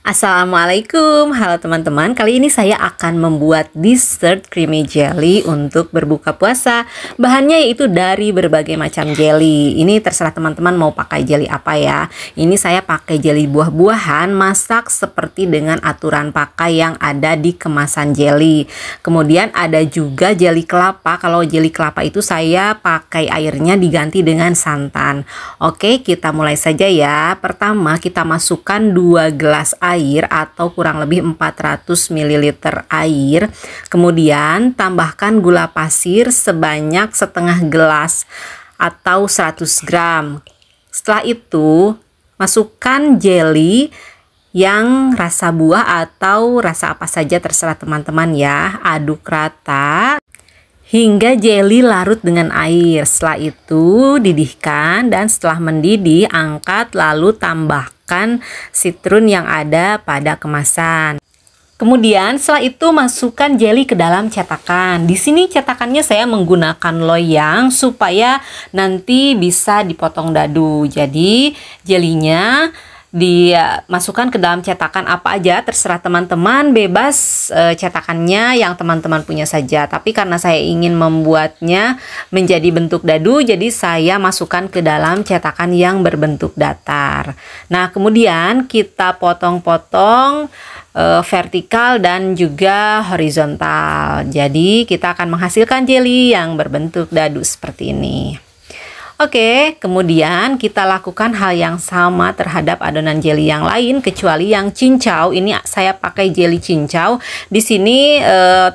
Assalamualaikum, halo teman-teman. Kali ini saya akan membuat dessert creamy jelly untuk berbuka puasa. Bahannya yaitu dari berbagai macam jelly. Ini terserah teman-teman mau pakai jelly apa ya. Ini saya pakai jelly buah-buahan, masak seperti dengan aturan pakai yang ada di kemasan jelly. Kemudian ada juga jelly kelapa. Kalau jelly kelapa itu saya pakai airnya diganti dengan santan. Oke, kita mulai saja ya. Pertama kita masukkan 2 gelas air atau kurang lebih 400 ml air. Kemudian tambahkan gula pasir sebanyak setengah gelas atau 100 gram. Setelah itu masukkan jelly yang rasa buah atau rasa apa saja terserah teman-teman ya. Aduk rata hingga jelly larut dengan air. Setelah itu didihkan dan setelah mendidih angkat lalu tambahkan citron yang ada pada kemasan. Kemudian setelah itu masukkan jelly ke dalam cetakan. Di sini cetakannya saya menggunakan loyang supaya nanti bisa dipotong dadu. Jadi jelinya dimasukkan ke dalam cetakan apa aja terserah teman-teman, bebas cetakannya yang teman-teman punya saja. Tapi karena saya ingin membuatnya menjadi bentuk dadu, jadi saya masukkan ke dalam cetakan yang berbentuk datar. Nah kemudian kita potong-potong vertikal dan juga horizontal. Jadi kita akan menghasilkan jelly yang berbentuk dadu seperti ini. Oke, kemudian kita lakukan hal yang sama terhadap adonan jelly yang lain kecuali yang cincau. Ini saya pakai jelly cincau. Di sini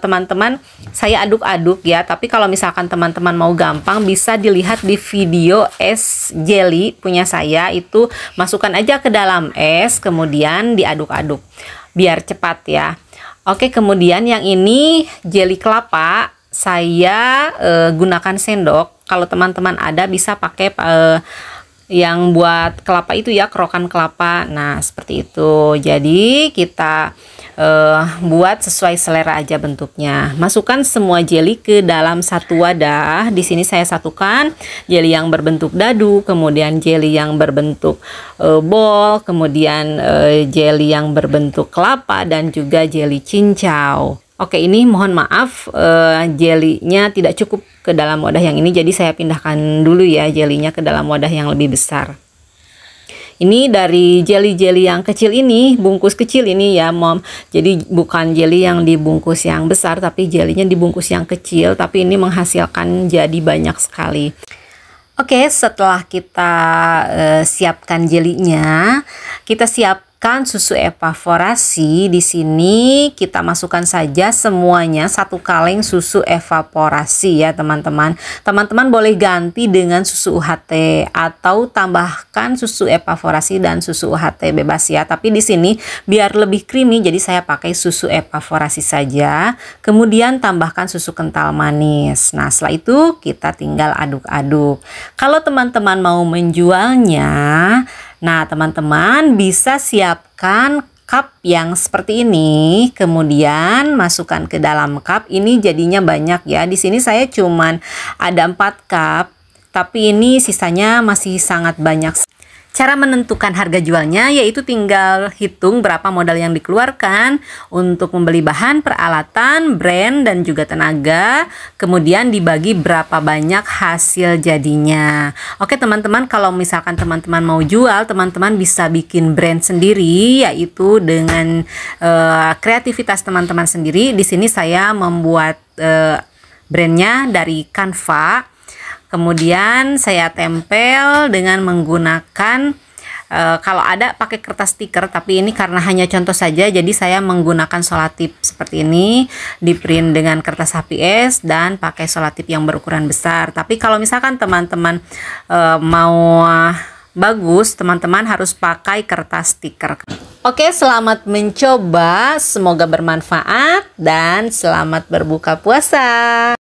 teman-teman saya aduk-aduk ya. Tapi kalau misalkan teman-teman mau gampang bisa dilihat di video es jelly punya saya, itu masukkan aja ke dalam es kemudian diaduk-aduk biar cepat ya. Oke, kemudian yang ini jelly kelapa. Saya gunakan sendok. Kalau teman-teman ada bisa pakai yang buat kelapa itu ya, kerokan kelapa. Nah seperti itu. Jadi kita buat sesuai selera aja bentuknya. Masukkan semua jelly ke dalam satu wadah. Di sini saya satukan jelly yang berbentuk dadu, kemudian jelly yang berbentuk bol, kemudian jelly yang berbentuk kelapa dan juga jelly cincau. Oke, ini mohon maaf jelinya tidak cukup ke dalam wadah yang ini, jadi saya pindahkan dulu ya jelinya ke dalam wadah yang lebih besar. Ini dari jelly-jelly yang kecil ini, bungkus kecil ini ya mom. Jadi bukan jelly yang dibungkus yang besar, tapi jelinya dibungkus yang kecil, tapi ini menghasilkan jadi banyak sekali. Oke, setelah kita siapkan jelinya, kita siapkan susu evaporasi. Di sini kita masukkan saja semuanya 1 kaleng susu evaporasi ya teman-teman. Teman-teman boleh ganti dengan susu UHT atau tambahkan susu evaporasi dan susu UHT bebas ya. Tapi di sini biar lebih creamy jadi saya pakai susu evaporasi saja. Kemudian tambahkan susu kental manis. Nah setelah itu kita tinggal aduk-aduk. Kalau teman-teman mau menjualnya, nah teman-teman bisa siapkan cup yang seperti ini, kemudian masukkan ke dalam cup. Ini jadinya banyak ya. Di sini saya cuman ada 4 cup, tapi ini sisanya masih sangat banyak. Cara menentukan harga jualnya yaitu tinggal hitung berapa modal yang dikeluarkan untuk membeli bahan, peralatan, brand, dan juga tenaga. Kemudian dibagi berapa banyak hasil jadinya. Oke teman-teman, kalau misalkan teman-teman mau jual, teman-teman bisa bikin brand sendiri yaitu dengan kreativitas teman-teman sendiri. Di sini saya membuat brandnya dari Canva. Kemudian saya tempel dengan menggunakan kalau ada pakai kertas stiker, tapi ini karena hanya contoh saja jadi saya menggunakan solatip seperti ini, di print dengan kertas HPS dan pakai solatip yang berukuran besar. Tapi kalau misalkan teman-teman mau bagus, teman-teman harus pakai kertas stiker. Oke, selamat mencoba, semoga bermanfaat dan selamat berbuka puasa.